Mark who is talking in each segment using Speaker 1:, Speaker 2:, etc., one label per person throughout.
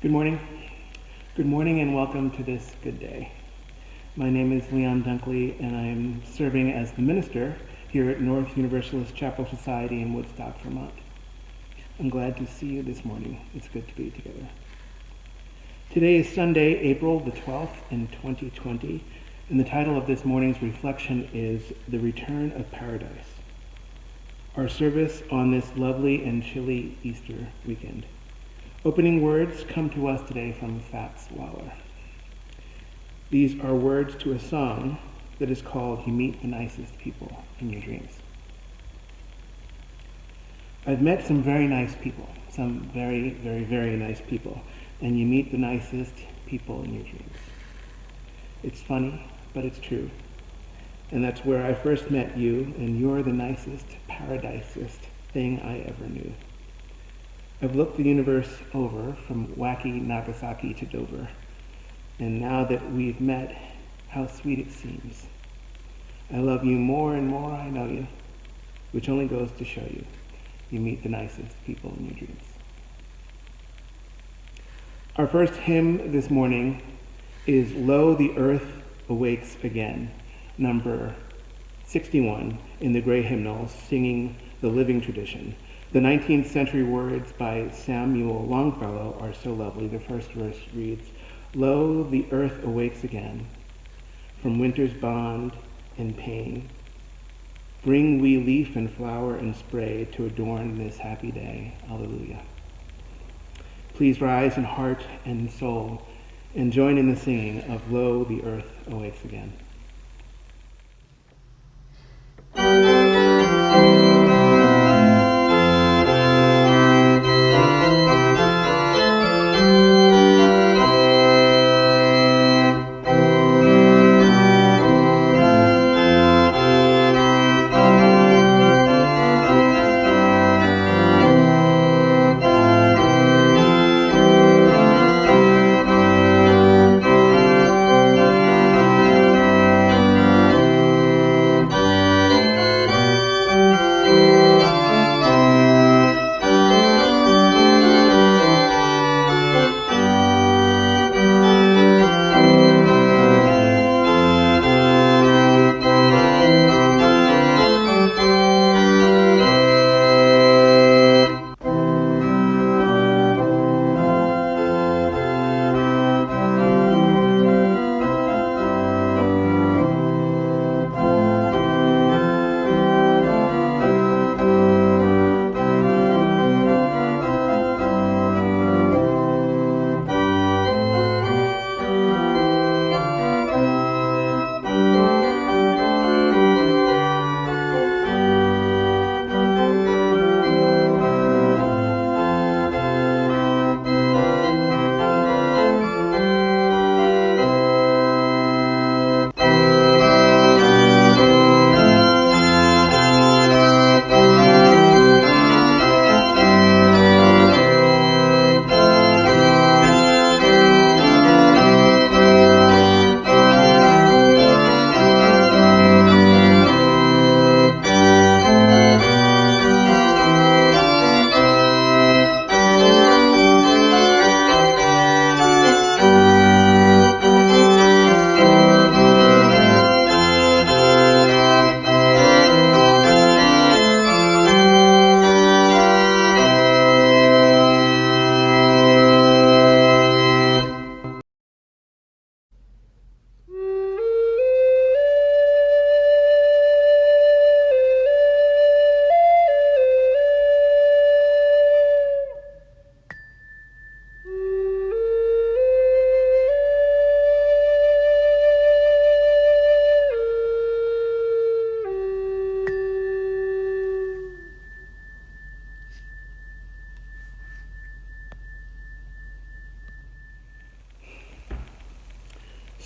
Speaker 1: Good morning. Good morning and welcome to this good day. My name is Leon Dunkley and I am serving as the minister here at North Universalist Chapel Society in Woodstock, Vermont. I'm glad to see you this morning. It's good to be together. Today is Sunday, April the 12th in 2020, and the title of this morning's reflection is The Return of Paradise. Our service on this lovely and chilly Easter weekend. Opening words come to us today from Fats Waller. These are words to a song that is called You Meet the Nicest People in Your Dreams. I've met some very nice people, some very, very, very nice people, and you meet the nicest people in your dreams. It's funny, but it's true. And that's where I first met you, and you're the nicest, paradisest thing I ever knew. I've looked the universe over from wacky Nagasaki to Dover, and now that we've met, how sweet it seems. I love you more and more I know you, which only goes to show you, you meet the nicest people in your dreams. Our first hymn this morning is Lo, the Earth Awakes Again, number 61 in the Gray Hymnals, singing the Living Tradition. The 19th century words by Samuel Longfellow are so lovely. The first verse reads, Lo, the earth awakes again from winter's bond and pain. Bring we leaf and flower and spray to adorn this happy day. Alleluia. Please rise in heart and soul and join in the singing of Lo, the earth awakes again.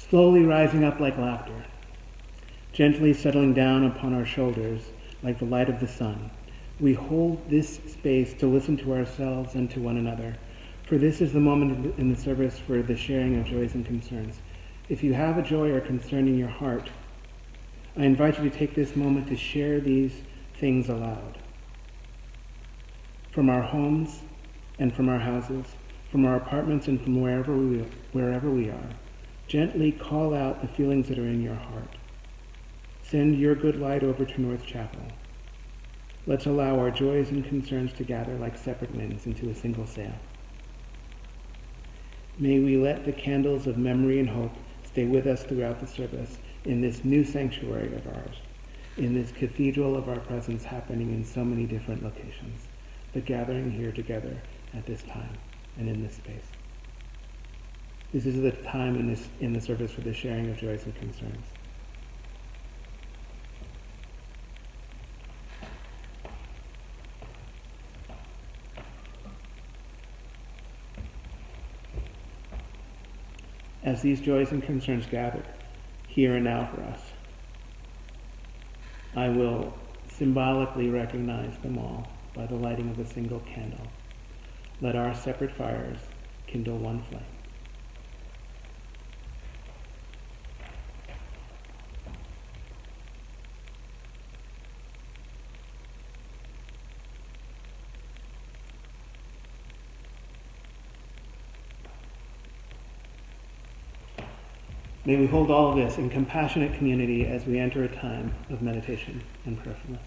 Speaker 1: Slowly rising up like laughter, gently settling down upon our shoulders like the light of the sun, we hold this space to listen to ourselves and to one another, for this is the moment in the service for the sharing of joys and concerns. If you have a joy or concern in your heart, I invite you to take this moment to share these things aloud. From our homes and from our houses, from our apartments and from wherever we are, gently call out the feelings that are in your heart. Send your good light over to North Chapel. Let's allow our joys and concerns to gather like separate winds into a single sail. May we let the candles of memory and hope stay with us throughout the service in this new sanctuary of ours, in this cathedral of our presence happening in so many different locations, but gathering here together at this time and in this space. This is the time in the service for the sharing of joys and concerns. As these joys and concerns gather here and now for us, I will symbolically recognize them all by the lighting of a single candle. Let our separate fires kindle one flame. May we hold all of this in compassionate community as we enter a time of meditation and prayerfulness.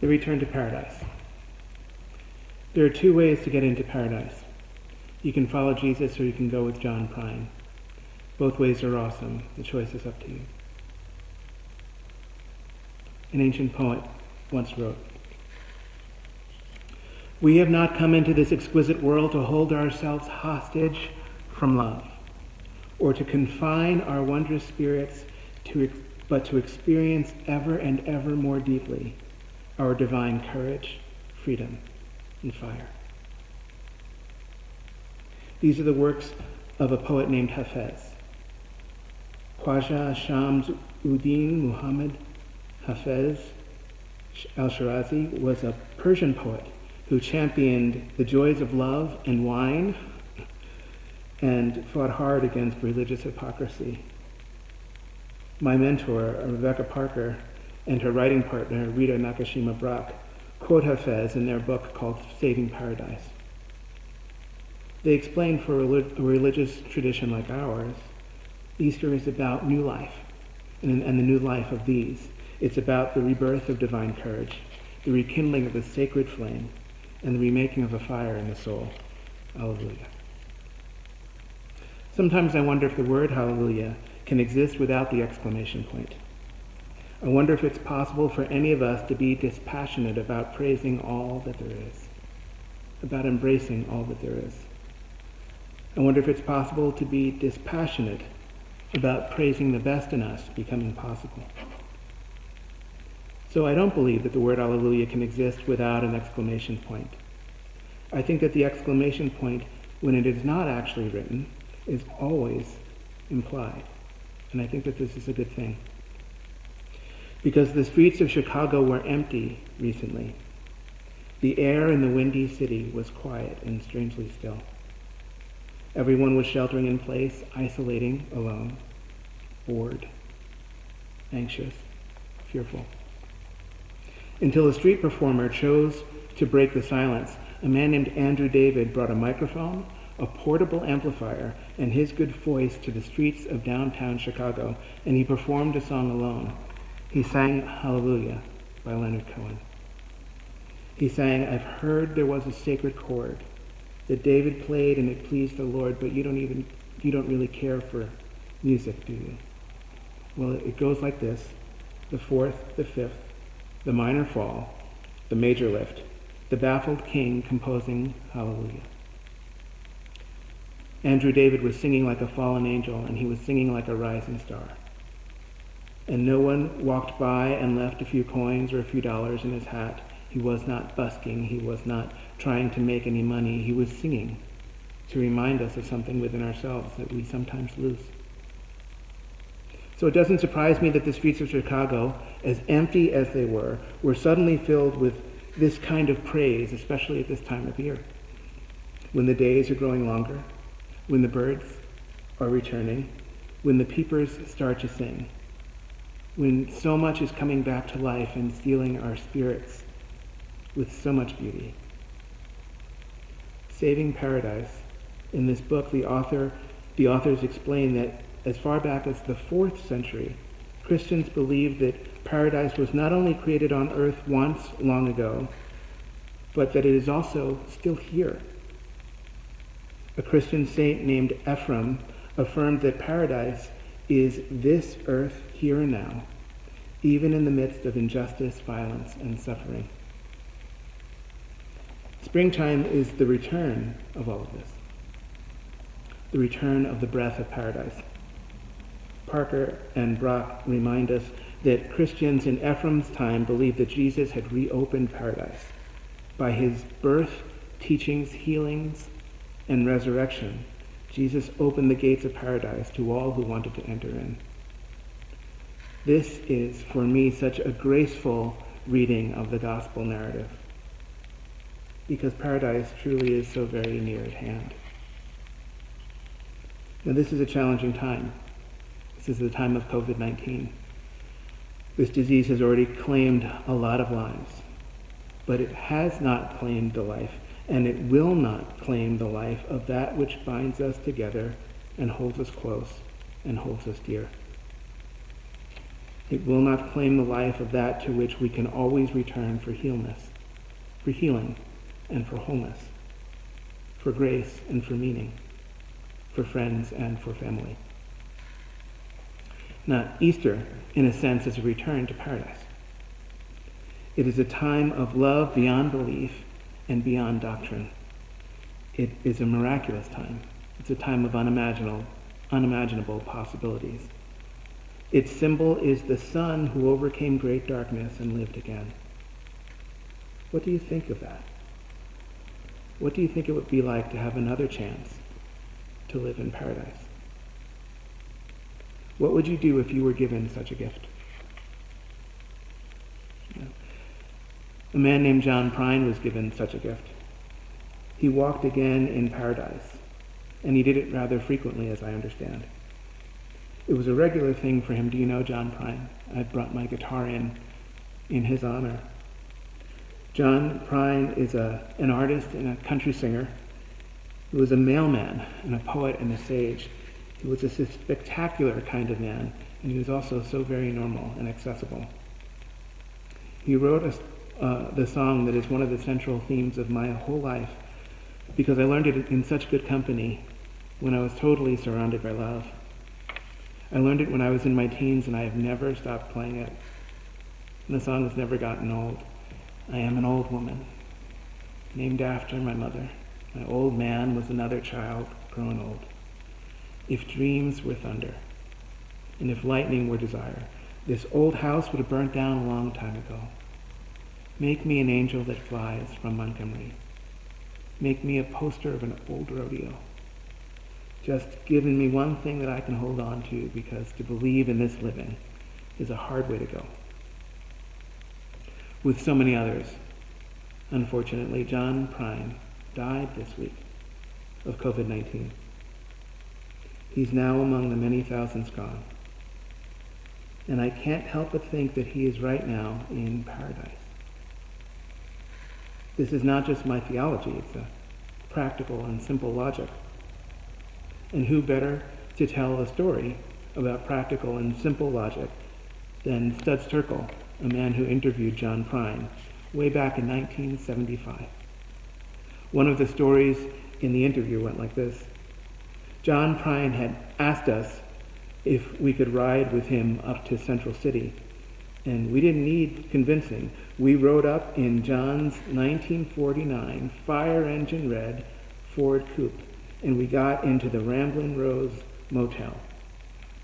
Speaker 1: the return to paradise. There are two ways to get into paradise. You can follow Jesus or you can go with John Prine. Both ways are awesome. The choice is up to you. An ancient poet once wrote, "We have not come into this exquisite world to hold ourselves hostage from love, or to confine our wondrous spirits, but to experience ever and ever more deeply our divine courage, freedom, and fire." These are the works of a poet named Hafez. Khwaja Shams-ud-Din Muhammad Hafez al-Shirazi was a Persian poet who championed the joys of love and wine and fought hard against religious hypocrisy. My mentor, Rebecca Parker, and her writing partner, Rita Nakashima Brock, quote Hafez in their book called Saving Paradise. They explain for a religious tradition like ours, Easter is about new life, and the new life of these. It's about the rebirth of divine courage, the rekindling of the sacred flame, and the remaking of a fire in the soul. Hallelujah. Sometimes I wonder if the word hallelujah can exist without the exclamation point. I wonder if it's possible for any of us to be dispassionate about praising all that there is, about embracing all that there is. I wonder if it's possible to be dispassionate about praising the best in us becoming possible. So I don't believe that the word hallelujah can exist without an exclamation point. I think that the exclamation point, when it is not actually written, is always implied. And I think that this is a good thing. Because the streets of Chicago were empty recently. The air in the windy city was quiet and strangely still. Everyone was sheltering in place, isolating, alone, bored, anxious, fearful. Until a street performer chose to break the silence. A man named Andrew David brought a microphone, a portable amplifier, and his good voice to the streets of downtown Chicago, and he performed a song alone. He sang Hallelujah by Leonard Cohen. He sang, "I've heard there was a sacred chord that David played and it pleased the Lord, but you don't really care for music, do you?" Well, it goes like this: the fourth, the fifth, the minor fall, the major lift, the baffled king composing Hallelujah. Andrew David was singing like a fallen angel, and he was singing like a rising star. And no one walked by and left a few coins or a few dollars in his hat. He was not busking. He was not trying to make any money. He was singing to remind us of something within ourselves that we sometimes lose. So it doesn't surprise me that the streets of Chicago, as empty as they were suddenly filled with this kind of praise, especially at this time of year, when the days are growing longer, when the birds are returning, when the peepers start to sing, when so much is coming back to life and stealing our spirits with so much beauty. Saving Paradise. In this book, the authors explain that as far back as the 4th century, Christians believed that paradise was not only created on earth once long ago, but that it is also still here. A Christian saint named Ephraim affirmed that paradise is this earth here and now, even in the midst of injustice, violence, and suffering. Springtime is the return of all of this, the return of the breath of paradise. Parker and Brock remind us that Christians in Ephraim's time believed that Jesus had reopened paradise. By his birth, teachings, healings, and resurrection, Jesus opened the gates of paradise to all who wanted to enter in. This is, for me, such a graceful reading of the gospel narrative, because paradise truly is so very near at hand. Now, this is a challenging time. This is the time of COVID-19. This disease has already claimed a lot of lives, but it has not claimed the life, and it will not claim the life of that which binds us together and holds us close and holds us dear. It will not claim the life of that to which we can always return for healing, and for wholeness, for grace and for meaning, for friends and for family. Now, Easter, in a sense, is a return to paradise. It is a time of love beyond belief and beyond doctrine. It is a miraculous time. It's a time of unimaginable possibilities. Its symbol is the Son who overcame great darkness and lived again. What do you think of that? What do you think it would be like to have another chance to live in paradise? What would you do if you were given such a gift? A man named John Prine was given such a gift. He walked again in paradise, and he did it rather frequently, as I understand. It was a regular thing for him. Do you know John Prine? I brought my guitar in his honor. John Prine is an artist and a country singer. He was a mailman and a poet and a sage. He was a spectacular kind of man, and he was also so very normal and accessible. He wrote the song that is one of the central themes of my whole life, because I learned it in such good company when I was totally surrounded by love. I learned it when I was in my teens, and I have never stopped playing it. And the song has never gotten old. I am an old woman, named after my mother. My old man was another child grown old. If dreams were thunder, and if lightning were desire, this old house would have burnt down a long time ago. Make me an angel that flies from Montgomery. Make me a poster of an old rodeo. Just giving me one thing that I can hold on to, because to believe in this living is a hard way to go. With so many others, unfortunately, John Prine died this week of COVID-19. He's now among the many thousands gone. And I can't help but think that he is right now in paradise. This is not just my theology, it's a practical and simple logic. And who better to tell a story about practical and simple logic than Studs Terkel, a man who interviewed John Prine way back in 1975. One of the stories in the interview went like this. John Prine had asked us if we could ride with him up to Central City, and we didn't need convincing. We rode up in John's 1949 fire engine red Ford coupe, and we got into the Ramblin' Rose Motel.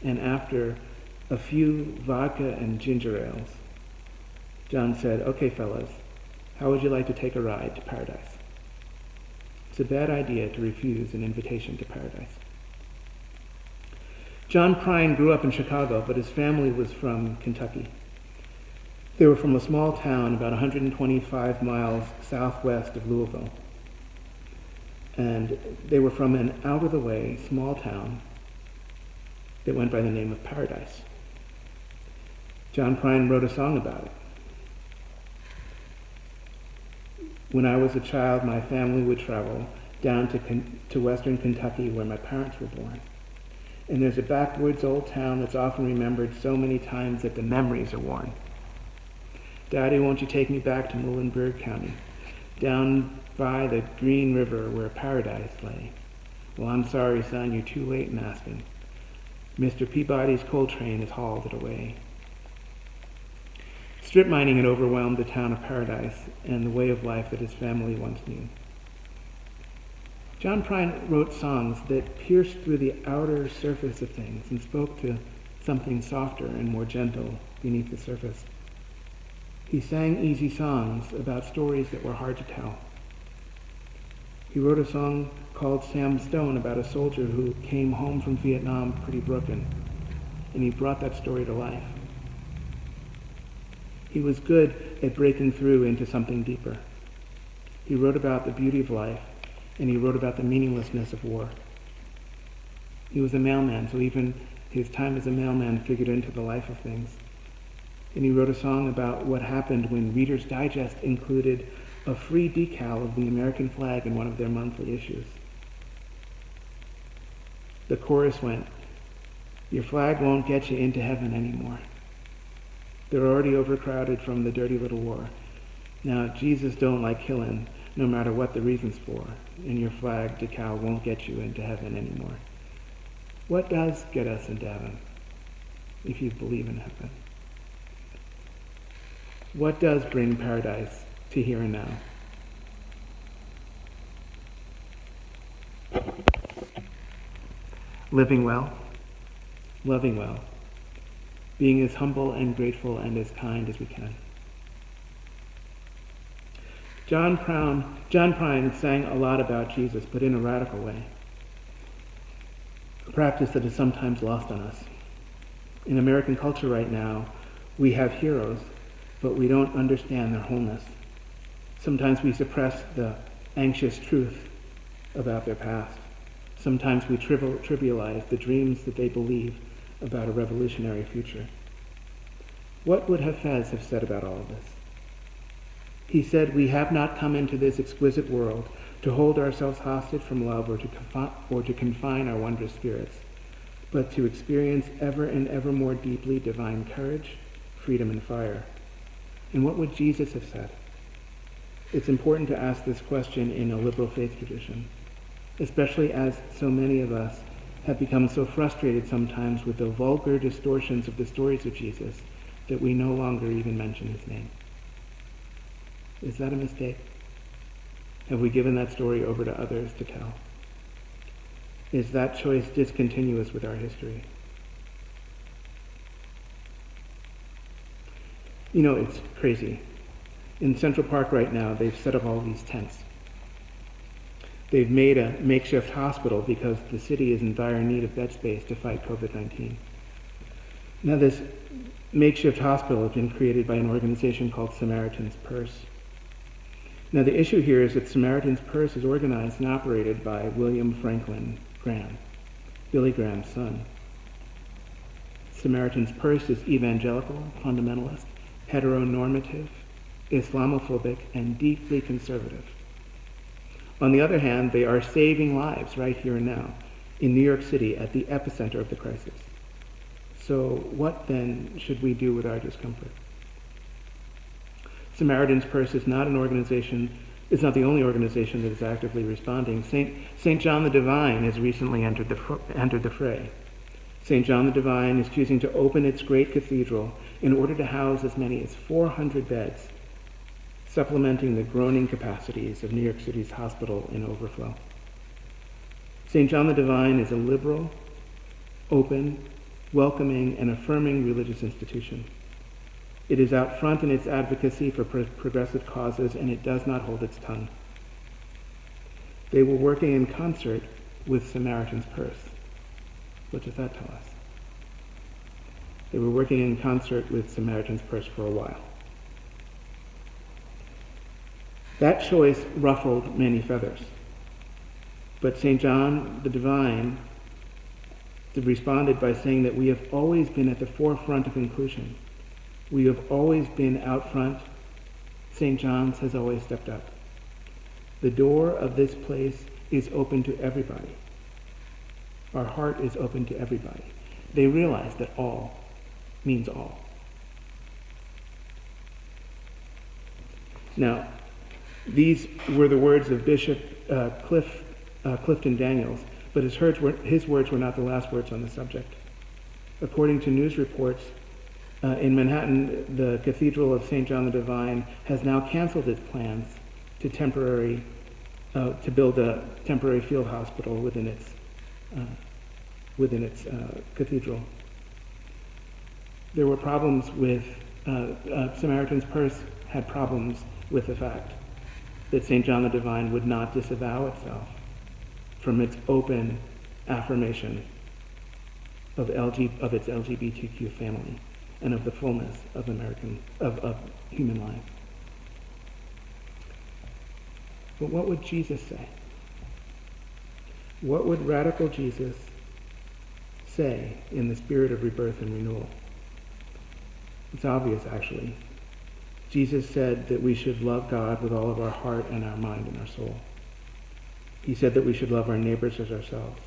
Speaker 1: And after a few vodka and ginger ales, John said, "Okay, fellas, how would you like to take a ride to paradise?" It's a bad idea to refuse an invitation to paradise. John Prine grew up in Chicago, but his family was from Kentucky. They were from a small town about 125 miles southwest of Louisville. And they were from an out-of-the-way small town that went by the name of Paradise. John Prine wrote a song about it. When I was a child, my family would travel down to western Kentucky, where my parents were born. And there's a backwoods old town that's often remembered so many times that the memories are worn. Daddy, won't you take me back to Muhlenberg County, down by the Green River where paradise lay? Well, I'm sorry, son, you're too late in asking. Mr. Peabody's coal train has hauled it away. Strip mining had overwhelmed the town of Paradise and the way of life that his family once knew. John Prine wrote songs that pierced through the outer surface of things and spoke to something softer and more gentle beneath the surface. He sang easy songs about stories that were hard to tell. He wrote a song called Sam Stone about a soldier who came home from Vietnam pretty broken, and he brought that story to life. He was good at breaking through into something deeper. He wrote about the beauty of life, and he wrote about the meaninglessness of war. He was a mailman, so even his time as a mailman figured into the life of things. And he wrote a song about what happened when Reader's Digest included a free decal of the American flag in one of their monthly issues. The chorus went, "Your flag won't get you into heaven anymore. They're already overcrowded from the dirty little war. Now, Jesus don't like killing, no matter what the reasons for, and your flag decal won't get you into heaven anymore. What does get us into heaven, if you believe in heaven? What does bring paradise to here and now? Living well, loving well, being as humble and grateful and as kind as we can. John Prine sang a lot about Jesus, but in a radical way, a practice that is sometimes lost on us. In American culture right now, we have heroes, but we don't understand their wholeness. Sometimes we suppress the anxious truth about their past. Sometimes we trivialize the dreams that they believe about a revolutionary future. What would Hafez have said about all of this? He said, "We have not come into this exquisite world to hold ourselves hostage from love or to confine our wondrous spirits, but to experience ever and ever more deeply divine courage, freedom, and fire." And what would Jesus have said? It's important to ask this question in a liberal faith tradition, especially as so many of us have become so frustrated sometimes with the vulgar distortions of the stories of Jesus that we no longer even mention his name. Is that a mistake? Have we given that story over to others to tell? Is that choice discontinuous with our history? You know, it's crazy. In Central Park right now, they've set up all these tents. They've made a makeshift hospital because the city is in dire need of bed space to fight COVID-19. Now, this makeshift hospital has been created by an organization called Samaritan's Purse. Now, the issue here is that Samaritan's Purse is organized and operated by William Franklin Graham, Billy Graham's son. Samaritan's Purse is evangelical, fundamentalist, heteronormative, Islamophobic, and deeply conservative. On the other hand, they are saving lives right here and now in New York City at the epicenter of the crisis. So what then should we do with our discomfort? Samaritan's Purse is not an organization, it's not the only organization that is actively responding. St. John the Divine has recently entered the fray. St. John the Divine is choosing to open its great cathedral in order to house as many as 400 beds, supplementing the groaning capacities of New York City's hospital in overflow. St. John the Divine is a liberal, open, welcoming, and affirming religious institution. It is out front in its advocacy for progressive causes, and it does not hold its tongue. They were working in concert with Samaritan's Purse. What does that tell us? They were working in concert with Samaritan's Purse for a while. That choice ruffled many feathers. But St. John the Divine responded by saying that we have always been at the forefront of inclusion. We have always been out front. St. John's has always stepped up. The door of this place is open to everybody. Our heart is open to everybody. They realize that all means all. Now, these were the words of Bishop Clifton Daniels, but his words were not the last words on the subject. According to news reports, in Manhattan, the Cathedral of St. John the Divine has now canceled its plans to build a temporary field hospital within its cathedral. There were problems with Samaritan's Purse had problems with the fact that St. John the Divine would not disavow itself from its open affirmation of its LGBTQ family and of the fullness of human life. But what would Jesus say? What would radical Jesus say in the spirit of rebirth and renewal? It's obvious, actually. Jesus said that we should love God with all of our heart and our mind and our soul. He said that we should love our neighbors as ourselves.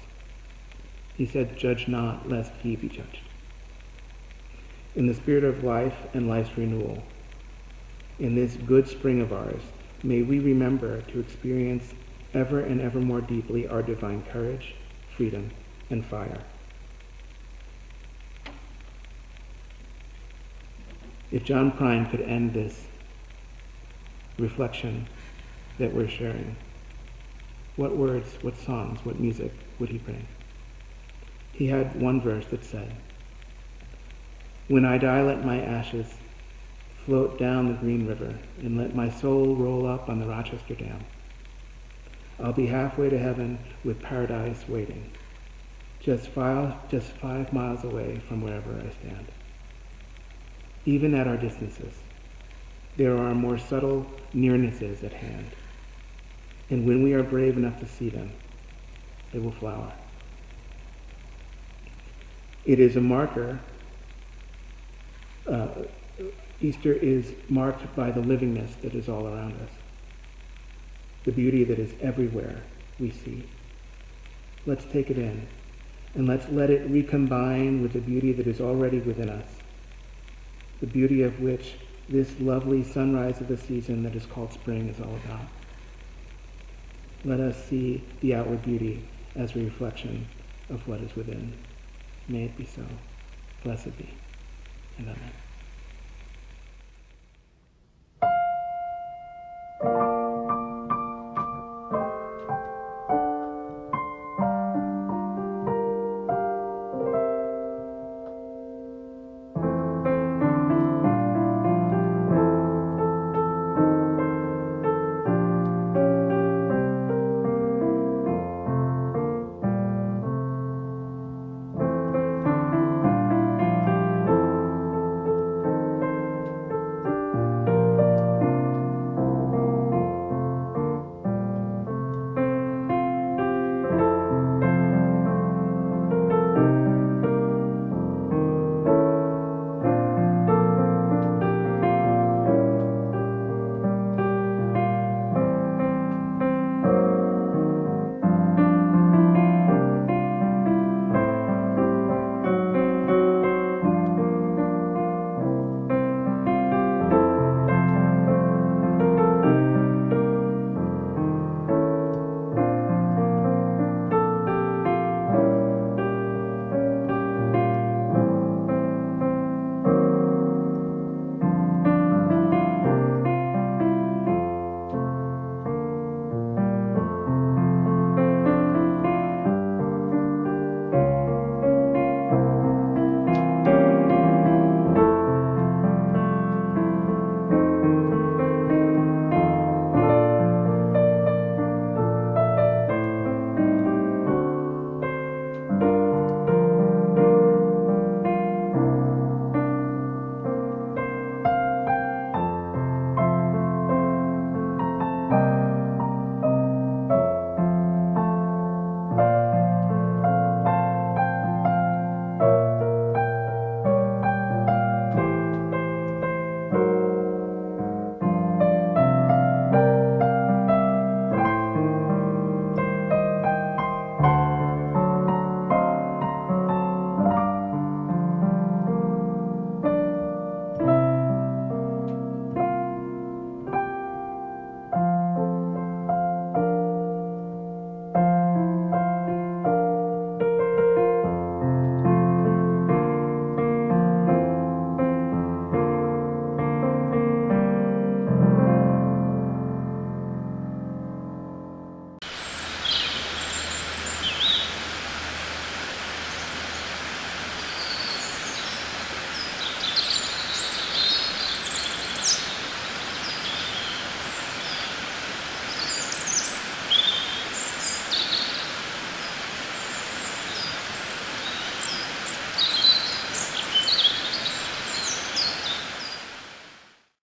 Speaker 1: He said, "Judge not, lest ye be judged." In the spirit of life and life's renewal, in this good spring of ours, may we remember to experience ever and ever more deeply our divine courage, freedom, and fire. If John Prine could end this reflection that we're sharing, what words, what songs, what music would he bring? He had one verse that said, "When I die, let my ashes float down the green river, and let my soul roll up on the Rochester Dam. I'll be halfway to heaven with paradise waiting, just 5 miles away from wherever I stand." Even at our distances, there are more subtle nearnesses at hand, and when we are brave enough to see them, they will flower. It is a marker. Easter is marked by the livingness that is all around us, the beauty that is everywhere we see. Let's take it in, and let's let it recombine with the beauty that is already within us, the beauty of which this lovely sunrise of the season that is called spring is all about. Let us see the outward beauty as a reflection of what is within. May it be so. Blessed be. And amen.